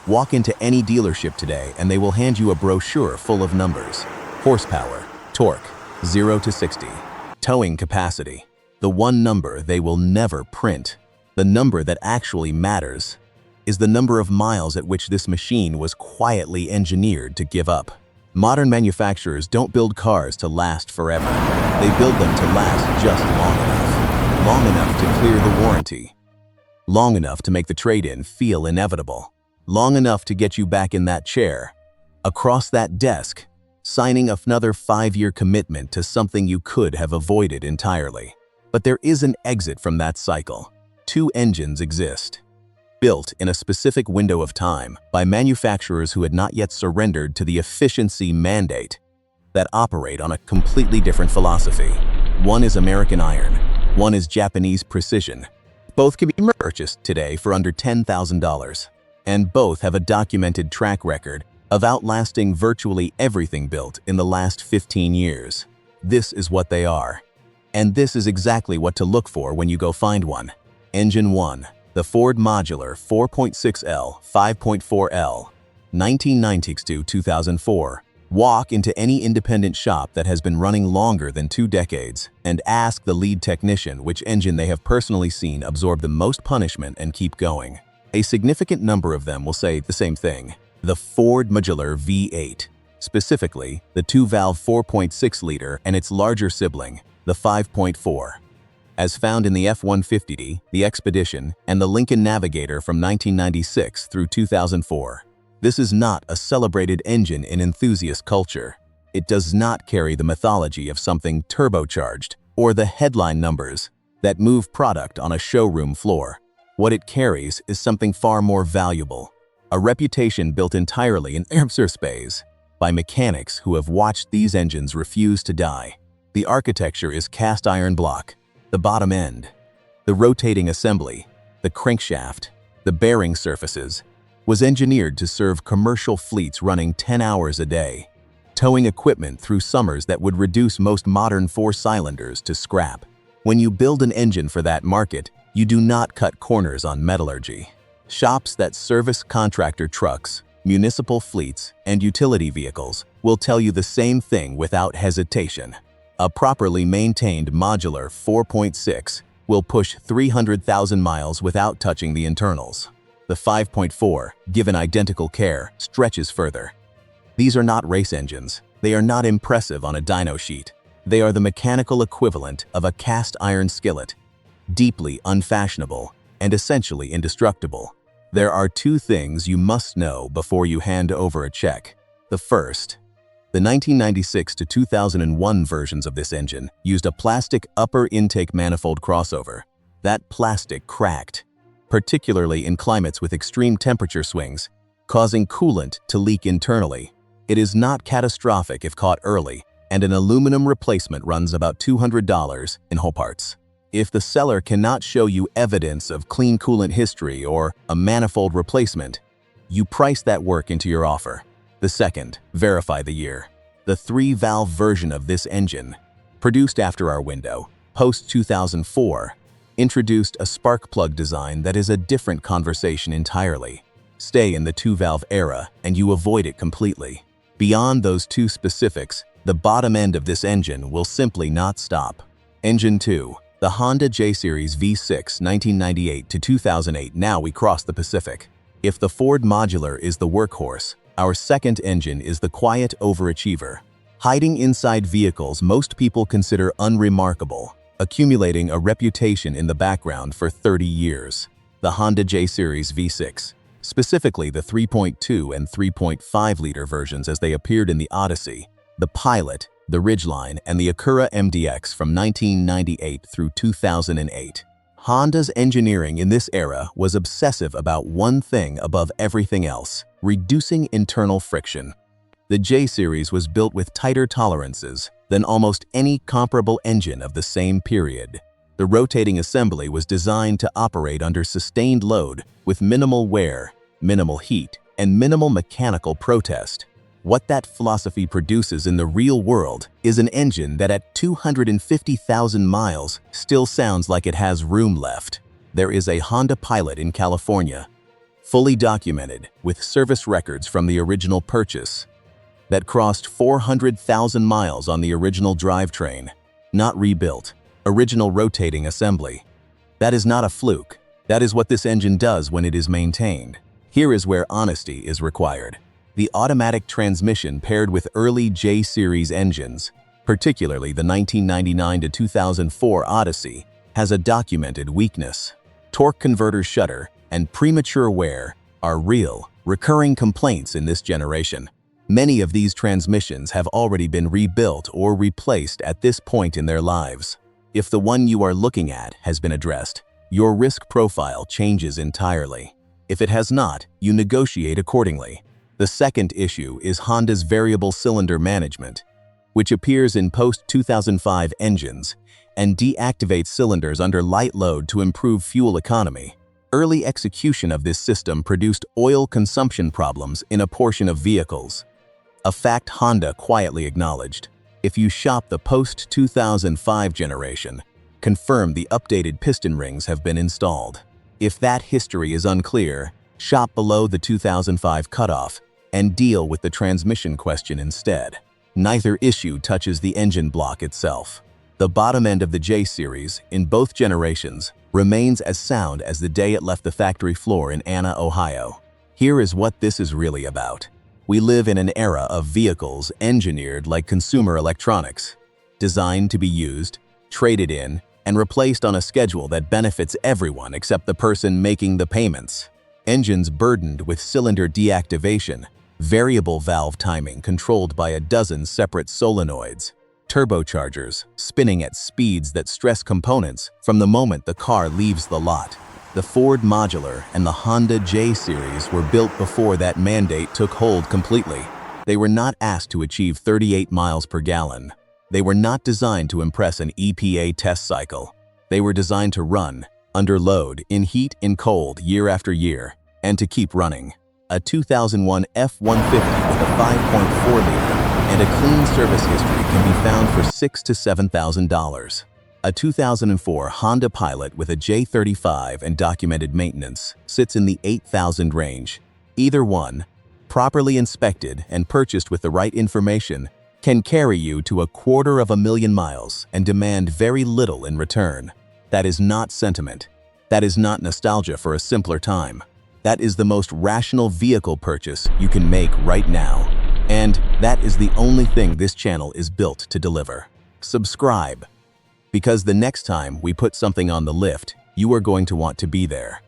Walk into any dealership today and they will hand you a brochure full of numbers. Horsepower, torque, 0 to 60. Towing capacity. The one number they will never print. The number that actually matters is the number of miles at which this machine was quietly engineered to give up. Modern manufacturers don't build cars to last forever. They build them to last just long enough. Long enough to clear the warranty. Long enough to make the trade-in feel inevitable. Long enough to get you back in that chair, across that desk, signing another 5-year commitment to something you could have avoided entirely. But there is an exit from that cycle. 2 engines exist, built in a specific window of time by manufacturers who had not yet surrendered to the efficiency mandate, that operate on a completely different philosophy. One is American iron, one is Japanese precision. Both can be purchased today for under $10,000, and both have a documented track record of outlasting virtually everything built in the last 15 years. This is what they are. And this is exactly what to look for when you go find one. Engine 1, the Ford Modular 4.6L, 5.4L, 1992-2004. Walk into any independent shop that has been running longer than 2 decades and ask the lead technician which engine they have personally seen absorb the most punishment and keep going. A significant number of them will say the same thing: the Ford Modular V8, specifically the 2-valve 4.6-liter and its larger sibling, the 5.4. As found in the F-150, the Expedition, and the Lincoln Navigator from 1996 through 2004. This is not a celebrated engine in enthusiast culture. It does not carry the mythology of something turbocharged or the headline numbers that move product on a showroom floor. What it carries is something far more valuable, a reputation built entirely in airspace by mechanics who have watched these engines refuse to die. The architecture is cast iron block, the bottom end, the rotating assembly, the crankshaft, the bearing surfaces, was engineered to serve commercial fleets running 10 hours a day, towing equipment through summers that would reduce most modern 4-cylinders to scrap. When you build an engine for that market, you do not cut corners on metallurgy. Shops that service contractor trucks, municipal fleets, and utility vehicles will tell you the same thing without hesitation. A properly maintained modular 4.6 will push 300,000 miles without touching the internals. The 5.4, given identical care, stretches further. These are not race engines. They are not impressive on a dyno sheet. They are the mechanical equivalent of a cast iron skillet, deeply unfashionable and essentially indestructible. There are 2 things you must know before you hand over a check. The first, the 1996 to 2001 versions of this engine used a plastic upper intake manifold crossover. That plastic cracked, particularly in climates with extreme temperature swings, causing coolant to leak internally. It is not catastrophic if caught early, and an aluminum replacement runs about $200 in whole parts. If the seller cannot show you evidence of clean coolant history or a manifold replacement, you price that work into your offer. The second, verify the year. The 3-valve version of this engine, produced after our window, post-2004, introduced a spark plug design that is a different conversation entirely. Stay in the 2-valve era and you avoid it completely. Beyond those 2 specifics, the bottom end of this engine will simply not stop. Engine 2, the Honda J-Series V6 1998 to 2008. Now we cross the Pacific. If the Ford Modular is the workhorse, our second engine is the quiet overachiever. Hiding inside vehicles most people consider unremarkable, accumulating a reputation in the background for 30 years. The Honda J-Series V6, specifically the 3.2 and 3.5-liter versions as they appeared in the Odyssey, the Pilot, the Ridgeline, and the Acura MDX from 1998 through 2008. Honda's engineering in this era was obsessive about one thing above everything else: reducing internal friction. The J-Series was built with tighter tolerances than almost any comparable engine of the same period. The rotating assembly was designed to operate under sustained load with minimal wear, minimal heat, and minimal mechanical protest. What that philosophy produces in the real world is an engine that at 250,000 miles still sounds like it has room left. There is a Honda Pilot in California, fully documented with service records from the original purchase, that crossed 400,000 miles on the original drivetrain, not rebuilt, original rotating assembly. That is not a fluke. That is what this engine does when it is maintained. Here is where honesty is required. The automatic transmission paired with early J-Series engines, particularly the 1999 to 2004 Odyssey, has a documented weakness. Torque converter shudder and premature wear are real, recurring complaints in this generation. Many of these transmissions have already been rebuilt or replaced at this point in their lives. If the one you are looking at has been addressed, your risk profile changes entirely. If it has not, you negotiate accordingly. The second issue is Honda's variable cylinder management, which appears in post-2005 engines and deactivates cylinders under light load to improve fuel economy. Early execution of this system produced oil consumption problems in a portion of vehicles, a fact Honda quietly acknowledged. If you shop the post-2005 generation, confirm the updated piston rings have been installed. If that history is unclear, shop below the 2005 cutoff and deal with the transmission question instead. Neither issue touches the engine block itself. The bottom end of the J-Series, in both generations, remains as sound as the day it left the factory floor in Anna, Ohio. Here is what this is really about. We live in an era of vehicles engineered like consumer electronics, designed to be used, traded in, and replaced on a schedule that benefits everyone except the person making the payments. Engines burdened with cylinder deactivation, variable valve timing controlled by a dozen separate solenoids, turbochargers spinning at speeds that stress components from the moment the car leaves the lot. The Ford Modular and the Honda J-Series were built before that mandate took hold completely. They were not asked to achieve 38 miles per gallon. They were not designed to impress an EPA test cycle. They were designed to run, under load, in heat and cold year after year, and to keep running. A 2001 F-150 with a 5.4-liter and a clean service history can be found for $6,000 to $7,000. A 2004 Honda Pilot with a J35 and documented maintenance sits in the $8,000 range. Either one, properly inspected and purchased with the right information, can carry you to 250,000 miles and demand very little in return. That is not sentiment. That is not nostalgia for a simpler time. That is the most rational vehicle purchase you can make right now. And that is the only thing this channel is built to deliver. Subscribe, because the next time we put something on the lift, you are going to want to be there.